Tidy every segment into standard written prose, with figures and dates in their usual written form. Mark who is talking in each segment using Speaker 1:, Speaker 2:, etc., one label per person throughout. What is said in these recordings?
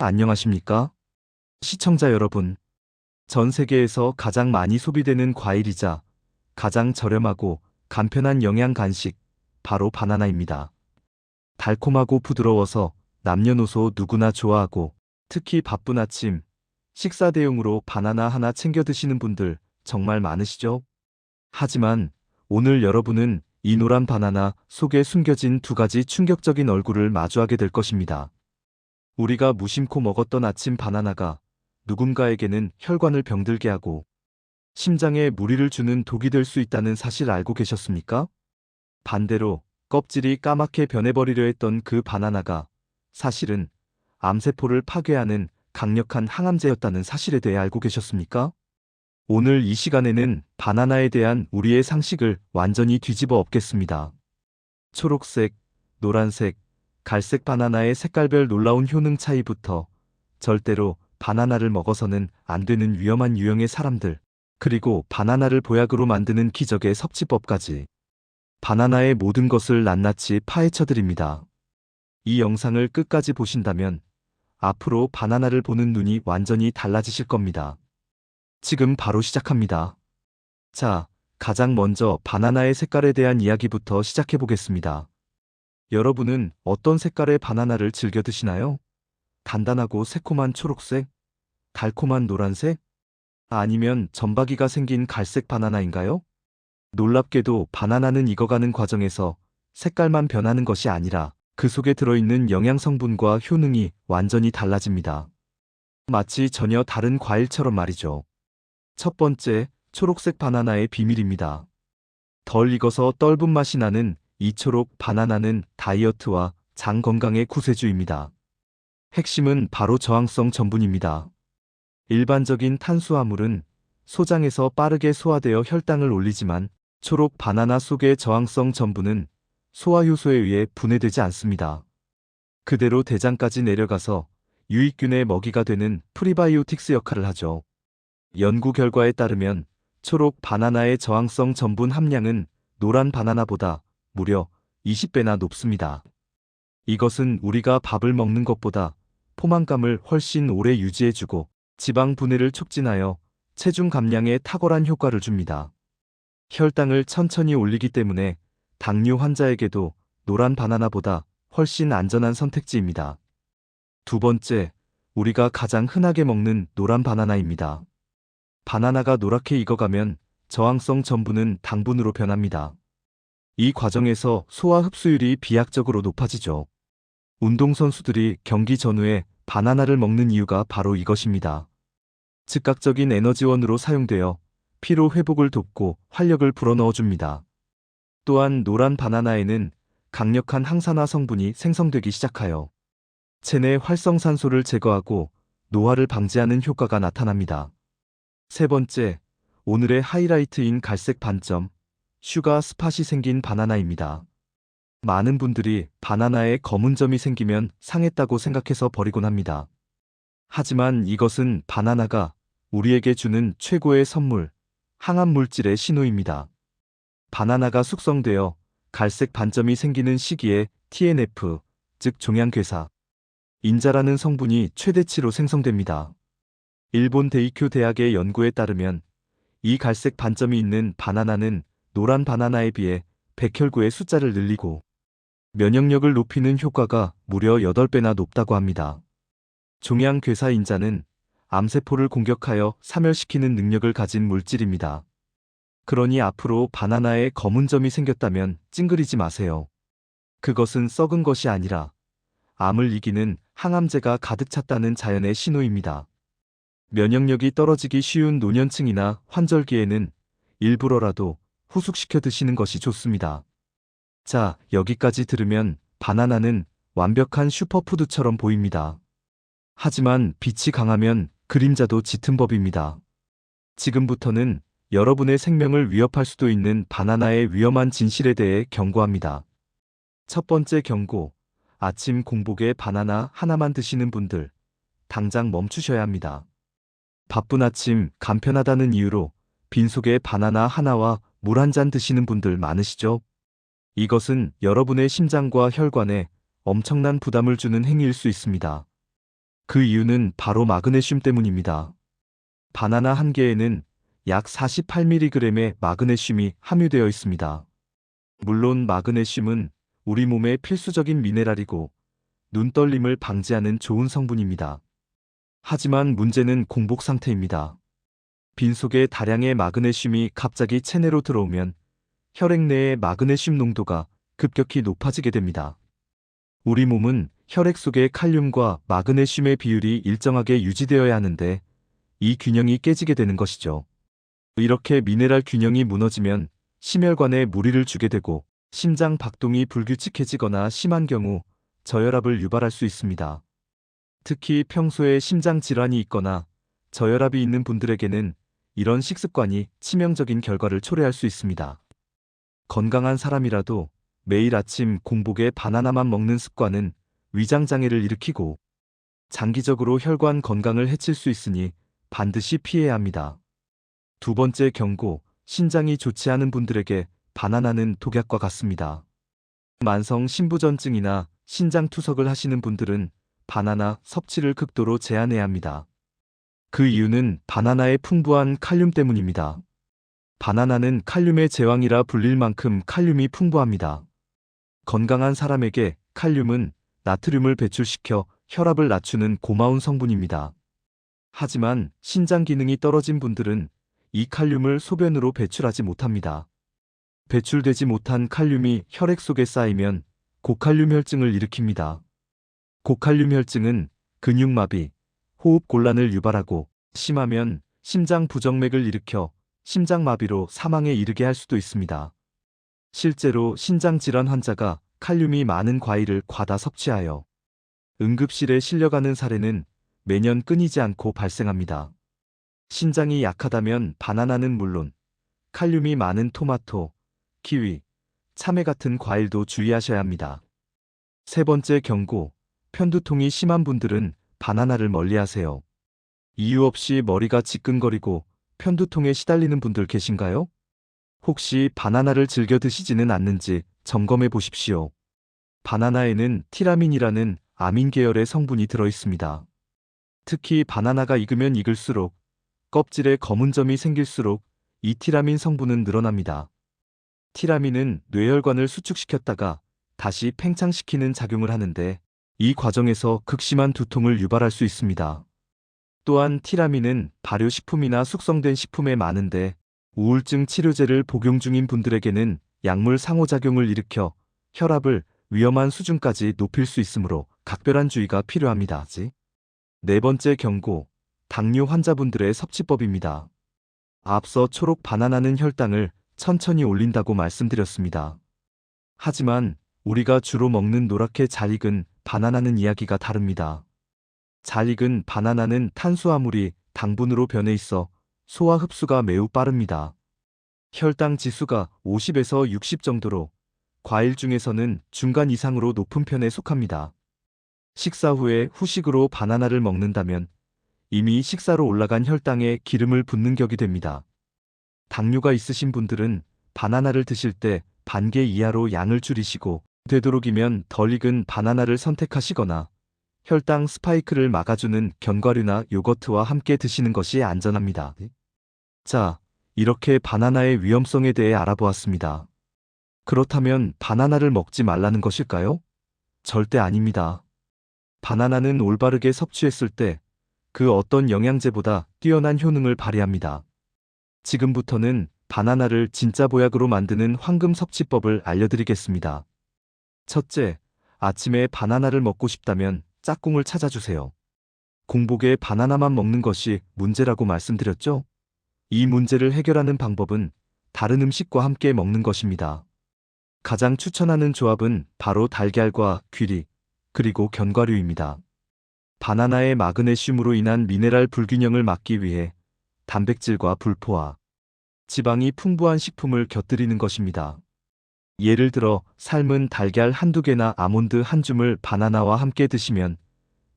Speaker 1: 안녕하십니까? 시청자 여러분, 전 세계에서 가장 많이 소비되는 과일이자 가장 저렴하고 간편한 영양 간식, 바로 바나나입니다. 달콤하고 부드러워서 남녀노소 누구나 좋아하고, 특히 바쁜 아침, 식사 대용으로 바나나 하나 챙겨 드시는 분들 정말 많으시죠? 하지만 오늘 여러분은 이 노란 바나나 속에 숨겨진 두 가지 충격적인 얼굴을 마주하게 될 것입니다. 우리가 무심코 먹었던 아침 바나나가 누군가에게는 혈관을 병들게 하고 심장에 무리를 주는 독이 될 수 있다는 사실 알고 계셨습니까? 반대로 껍질이 까맣게 변해버리려 했던 그 바나나가 사실은 암세포를 파괴하는 강력한 항암제였다는 사실에 대해 알고 계셨습니까? 오늘 이 시간에는 바나나에 대한 우리의 상식을 완전히 뒤집어 엎겠습니다. 초록색, 노란색, 갈색 바나나의 색깔별 놀라운 효능 차이부터 절대로 바나나를 먹어서는 안 되는 위험한 유형의 사람들, 그리고 바나나를 보약으로 만드는 기적의 섭취법까지 바나나의 모든 것을 낱낱이 파헤쳐드립니다. 이 영상을 끝까지 보신다면 앞으로 바나나를 보는 눈이 완전히 달라지실 겁니다. 지금 바로 시작합니다. 자, 가장 먼저 바나나의 색깔에 대한 이야기부터 시작해 보겠습니다. 여러분은 어떤 색깔의 바나나를 즐겨 드시나요? 단단하고 새콤한 초록색? 달콤한 노란색? 아니면 점박이가 생긴 갈색 바나나인가요? 놀랍게도 바나나는 익어가는 과정에서 색깔만 변하는 것이 아니라 그 속에 들어있는 영양 성분과 효능이 완전히 달라집니다. 마치 전혀 다른 과일처럼 말이죠. 첫 번째, 초록색 바나나의 비밀입니다. 덜 익어서 떫은 맛이 나는 이 초록 바나나는 다이어트와 장 건강의 구세주입니다. 핵심은 바로 저항성 전분입니다. 일반적인 탄수화물은 소장에서 빠르게 소화되어 혈당을 올리지만 초록 바나나 속의 저항성 전분은 소화효소에 의해 분해되지 않습니다. 그대로 대장까지 내려가서 유익균의 먹이가 되는 프리바이오틱스 역할을 하죠. 연구 결과에 따르면 초록 바나나의 저항성 전분 함량은 노란 바나나보다 무려 20배나 높습니다. 이것은 우리가 밥을 먹는 것보다 포만감을 훨씬 오래 유지해주고 지방 분해를 촉진하여 체중 감량에 탁월한 효과를 줍니다. 혈당을 천천히 올리기 때문에 당뇨 환자에게도 노란 바나나보다 훨씬 안전한 선택지입니다. 두 번째, 우리가 가장 흔하게 먹는 노란 바나나입니다. 바나나가 노랗게 익어가면 저항성 전분은 당분으로 변합니다. 이 과정에서 소화 흡수율이 비약적으로 높아지죠. 운동선수들이 경기 전후에 바나나를 먹는 이유가 바로 이것입니다. 즉각적인 에너지원으로 사용되어 피로 회복을 돕고 활력을 불어넣어줍니다. 또한 노란 바나나에는 강력한 항산화 성분이 생성되기 시작하여 체내 활성산소를 제거하고 노화를 방지하는 효과가 나타납니다. 세 번째, 오늘의 하이라이트인 갈색 반점, 슈가 스팟이 생긴 바나나입니다. 많은 분들이 바나나에 검은 점이 생기면 상했다고 생각해서 버리곤 합니다. 하지만 이것은 바나나가 우리에게 주는 최고의 선물, 항암 물질의 신호입니다. 바나나가 숙성되어 갈색 반점이 생기는 시기에 TNF, 즉 종양괴사, 인자라는 성분이 최대치로 생성됩니다. 일본 데이쿄 대학의 연구에 따르면 이 갈색 반점이 있는 바나나는 노란 바나나에 비해 백혈구의 숫자를 늘리고 면역력을 높이는 효과가 무려 8배나 높다고 합니다. 종양괴사 인자는 암세포를 공격하여 사멸시키는 능력을 가진 물질입니다. 그러니 앞으로 바나나에 검은 점이 생겼다면 찡그리지 마세요. 그것은 썩은 것이 아니라 암을 이기는 항암제가 가득 찼다는 자연의 신호입니다. 면역력이 떨어지기 쉬운 노년층이나 환절기에는 일부러라도 후숙시켜 드시는 것이 좋습니다. 자, 여기까지 들으면 바나나는 완벽한 슈퍼푸드처럼 보입니다. 하지만 빛이 강하면 그림자도 짙은 법입니다. 지금부터는 여러분의 생명을 위협할 수도 있는 바나나의 위험한 진실에 대해 경고합니다. 첫 번째 경고, 아침 공복에 바나나 하나만 드시는 분들, 당장 멈추셔야 합니다. 바쁜 아침 간편하다는 이유로 빈속에 바나나 하나와 물 한 잔 드시는 분들 많으시죠? 이것은 여러분의 심장과 혈관에 엄청난 부담을 주는 행위일 수 있습니다. 그 이유는 바로 마그네슘 때문입니다. 바나나 한 개에는 약 48mg의 마그네슘이 함유되어 있습니다. 물론 마그네슘은 우리 몸의 필수적인 미네랄이고 눈떨림을 방지하는 좋은 성분입니다. 하지만 문제는 공복 상태입니다. 빈속에 다량의 마그네슘이 갑자기 체내로 들어오면 혈액 내의 마그네슘 농도가 급격히 높아지게 됩니다. 우리 몸은 혈액 속의 칼륨과 마그네슘의 비율이 일정하게 유지되어야 하는데 이 균형이 깨지게 되는 것이죠. 이렇게 미네랄 균형이 무너지면 심혈관에 무리를 주게 되고 심장 박동이 불규칙해지거나 심한 경우 저혈압을 유발할 수 있습니다. 특히 평소에 심장 질환이 있거나 저혈압이 있는 분들에게는 이런 식습관이 치명적인 결과를 초래할 수 있습니다. 건강한 사람이라도 매일 아침 공복에 바나나만 먹는 습관은 위장장애를 일으키고 장기적으로 혈관 건강을 해칠 수 있으니 반드시 피해야 합니다. 두 번째 경고, 신장이 좋지 않은 분들에게 바나나는 독약과 같습니다. 만성 신부전증이나 신장 투석을 하시는 분들은 바나나 섭취를 극도로 제한해야 합니다. 그 이유는 바나나의 풍부한 칼륨 때문입니다. 바나나는 칼륨의 제왕이라 불릴 만큼 칼륨이 풍부합니다. 건강한 사람에게 칼륨은 나트륨을 배출시켜 혈압을 낮추는 고마운 성분입니다. 하지만 신장 기능이 떨어진 분들은 이 칼륨을 소변으로 배출하지 못합니다. 배출되지 못한 칼륨이 혈액 속에 쌓이면 고칼륨 혈증을 일으킵니다. 고칼륨 혈증은 근육마비, 호흡곤란을 유발하고 심하면 심장 부정맥을 일으켜 심장마비로 사망에 이르게 할 수도 있습니다. 실제로 신장질환 환자가 칼륨이 많은 과일을 과다 섭취하여 응급실에 실려가는 사례는 매년 끊이지 않고 발생합니다. 신장이 약하다면 바나나는 물론 칼륨이 많은 토마토, 키위, 참외 같은 과일도 주의하셔야 합니다. 세 번째 경고, 편두통이 심한 분들은 바나나를 멀리하세요. 이유 없이 머리가 지끈거리고 편두통에 시달리는 분들 계신가요? 혹시 바나나를 즐겨 드시지는 않는지 점검해 보십시오. 바나나에는 티라민이라는 아민 계열의 성분이 들어 있습니다. 특히 바나나가 익으면 익을수록 껍질에 검은 점이 생길수록 이 티라민 성분은 늘어납니다. 티라민은 뇌혈관을 수축시켰다가 다시 팽창시키는 작용을 하는데 이 과정에서 극심한 두통을 유발할 수 있습니다. 또한 티라민은 발효식품이나 숙성된 식품에 많은데 우울증 치료제를 복용 중인 분들에게는 약물 상호작용을 일으켜 혈압을 위험한 수준까지 높일 수 있으므로 각별한 주의가 필요합니다. 네 번째 경고, 당뇨 환자분들의 섭취법입니다. 앞서 초록 바나나는 혈당을 천천히 올린다고 말씀드렸습니다. 하지만 우리가 주로 먹는 노랗게 잘 익은 바나나는 이야기가 다릅니다. 잘 익은 바나나는 탄수화물이 당분으로 변해 있어 소화 흡수가 매우 빠릅니다. 혈당 지수가 50에서 60 정도로 과일 중에서는 중간 이상으로 높은 편에 속합니다. 식사 후에 후식으로 바나나를 먹는다면 이미 식사로 올라간 혈당에 기름을 붓는 격이 됩니다. 당뇨가 있으신 분들은 바나나를 드실 때 반 개 이하로 양을 줄이시고 되도록이면 덜 익은 바나나를 선택하시거나 혈당 스파이크를 막아주는 견과류나 요거트와 함께 드시는 것이 안전합니다. 자, 이렇게 바나나의 위험성에 대해 알아보았습니다. 그렇다면 바나나를 먹지 말라는 것일까요? 절대 아닙니다. 바나나는 올바르게 섭취했을 때 그 어떤 영양제보다 뛰어난 효능을 발휘합니다. 지금부터는 바나나를 진짜 보약으로 만드는 황금 섭취법을 알려드리겠습니다. 첫째, 아침에 바나나를 먹고 싶다면 짝꿍을 찾아주세요. 공복에 바나나만 먹는 것이 문제라고 말씀드렸죠? 이 문제를 해결하는 방법은 다른 음식과 함께 먹는 것입니다. 가장 추천하는 조합은 바로 달걀과 귀리, 그리고 견과류입니다. 바나나의 마그네슘으로 인한 미네랄 불균형을 막기 위해 단백질과 불포화, 지방이 풍부한 식품을 곁들이는 것입니다. 예를 들어 삶은 달걀 한두 개나 아몬드 한 줌을 바나나와 함께 드시면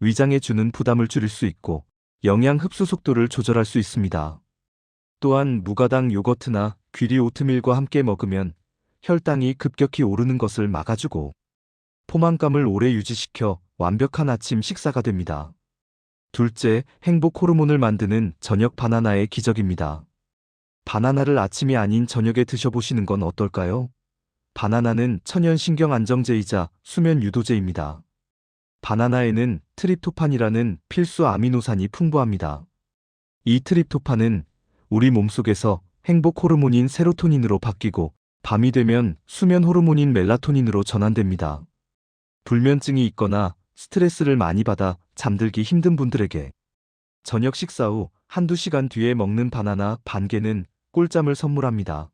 Speaker 1: 위장에 주는 부담을 줄일 수 있고 영양 흡수 속도를 조절할 수 있습니다. 또한 무가당 요거트나 귀리 오트밀과 함께 먹으면 혈당이 급격히 오르는 것을 막아주고 포만감을 오래 유지시켜 완벽한 아침 식사가 됩니다. 둘째, 행복 호르몬을 만드는 저녁 바나나의 기적입니다. 바나나를 아침이 아닌 저녁에 드셔보시는 건 어떨까요? 바나나는 천연 신경 안정제이자 수면 유도제입니다. 바나나에는 트립토판이라는 필수 아미노산이 풍부합니다. 이 트립토판은 우리 몸속에서 행복 호르몬인 세로토닌으로 바뀌고 밤이 되면 수면 호르몬인 멜라토닌으로 전환됩니다. 불면증이 있거나 스트레스를 많이 받아 잠들기 힘든 분들에게 저녁 식사 후 한두 시간 뒤에 먹는 바나나 반 개는 꿀잠을 선물합니다.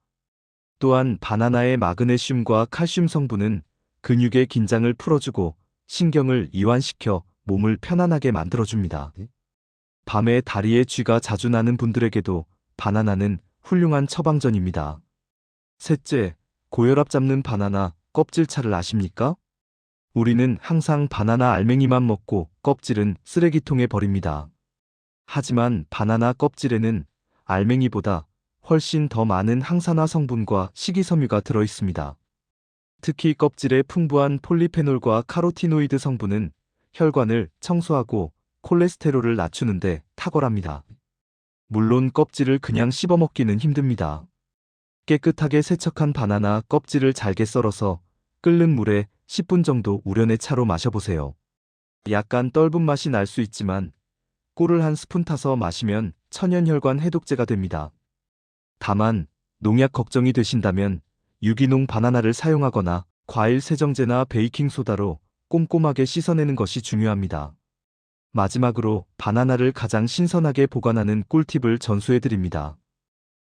Speaker 1: 또한 바나나의 마그네슘과 칼슘 성분은 근육의 긴장을 풀어주고 신경을 이완시켜 몸을 편안하게 만들어줍니다. 밤에 다리에 쥐가 자주 나는 분들에게도 바나나는 훌륭한 처방전입니다. 셋째, 고혈압 잡는 바나나 껍질차를 아십니까? 우리는 항상 바나나 알맹이만 먹고 껍질은 쓰레기통에 버립니다. 하지만 바나나 껍질에는 알맹이보다 훨씬 더 많은 항산화 성분과 식이섬유가 들어 있습니다. 특히 껍질의 풍부한 폴리페놀과 카로티노이드 성분은 혈관을 청소하고 콜레스테롤을 낮추는데 탁월합니다. 물론 껍질을 그냥 씹어 먹기는 힘듭니다. 깨끗하게 세척한 바나나 껍질을 잘게 썰어서 끓는 물에 10분 정도 우려내 차로 마셔보세요. 약간 떫은 맛이 날 수 있지만 꿀을 한 스푼 타서 마시면 천연혈관 해독제가 됩니다. 다만 농약 걱정이 되신다면 유기농 바나나를 사용하거나 과일 세정제나 베이킹소다로 꼼꼼하게 씻어내는 것이 중요합니다. 마지막으로 바나나를 가장 신선하게 보관하는 꿀팁을 전수해드립니다.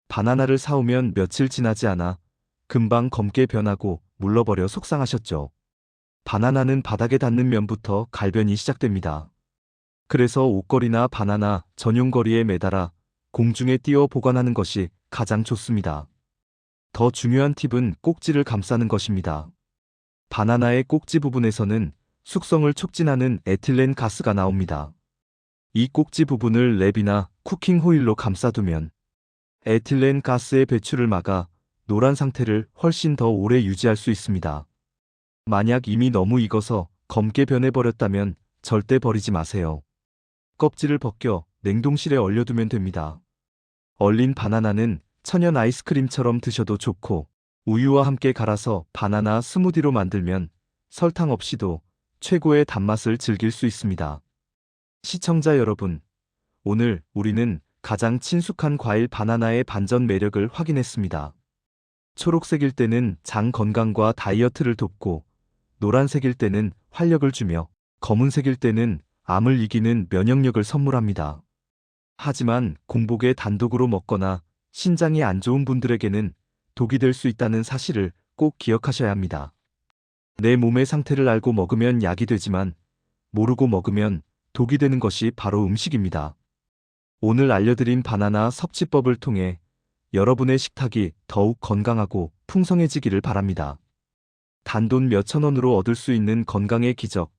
Speaker 1: 바나나를 사오면 며칠 지나지 않아 금방 검게 변하고 물러버려 속상하셨죠? 바나나는 바닥에 닿는 면부터 갈변이 시작됩니다. 그래서 옷걸이나 바나나 전용 거리에 매달아 공중에 띄워 보관하는 것이 가장 좋습니다. 더 중요한 팁은 꼭지를 감싸는 것입니다. 바나나의 꼭지 부분에서는 숙성을 촉진하는 에틸렌 가스가 나옵니다. 이 꼭지 부분을 랩이나 쿠킹 호일로 감싸두면 에틸렌 가스의 배출을 막아 노란 상태를 훨씬 더 오래 유지할 수 있습니다. 만약 이미 너무 익어서 검게 변해버렸다면 절대 버리지 마세요. 껍질을 벗겨 냉동실에 얼려두면 됩니다. 얼린 바나나는 천연 아이스크림처럼 드셔도 좋고 우유와 함께 갈아서 바나나 스무디로 만들면 설탕 없이도 최고의 단맛을 즐길 수 있습니다. 시청자 여러분, 오늘 우리는 가장 친숙한 과일 바나나의 반전 매력을 확인했습니다. 초록색일 때는 장 건강과 다이어트를 돕고 노란색일 때는 활력을 주며 검은색일 때는 암을 이기는 면역력을 선물합니다. 하지만 공복에 단독으로 먹거나 신장이 안 좋은 분들에게는 독이 될 수 있다는 사실을 꼭 기억하셔야 합니다. 내 몸의 상태를 알고 먹으면 약이 되지만 모르고 먹으면 독이 되는 것이 바로 음식입니다. 오늘 알려드린 바나나 섭취법을 통해 여러분의 식탁이 더욱 건강하고 풍성해지기를 바랍니다. 단돈 몇천 원으로 얻을 수 있는 건강의 기적.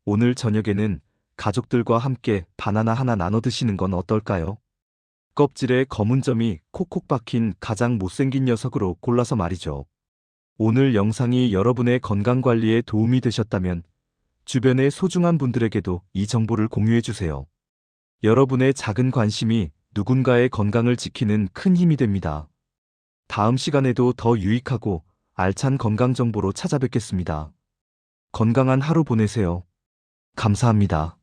Speaker 1: 오늘 저녁에는 가족들과 함께 바나나 하나 나눠 드시는 건 어떨까요? 껍질에 검은 점이 콕콕 박힌 가장 못생긴 녀석으로 골라서 말이죠. 오늘 영상이 여러분의 건강관리에 도움이 되셨다면 주변의 소중한 분들에게도 이 정보를 공유해주세요. 여러분의 작은 관심이 누군가의 건강을 지키는 큰 힘이 됩니다. 다음 시간에도 더 유익하고 알찬 건강 정보로 찾아뵙겠습니다. 건강한 하루 보내세요. 감사합니다.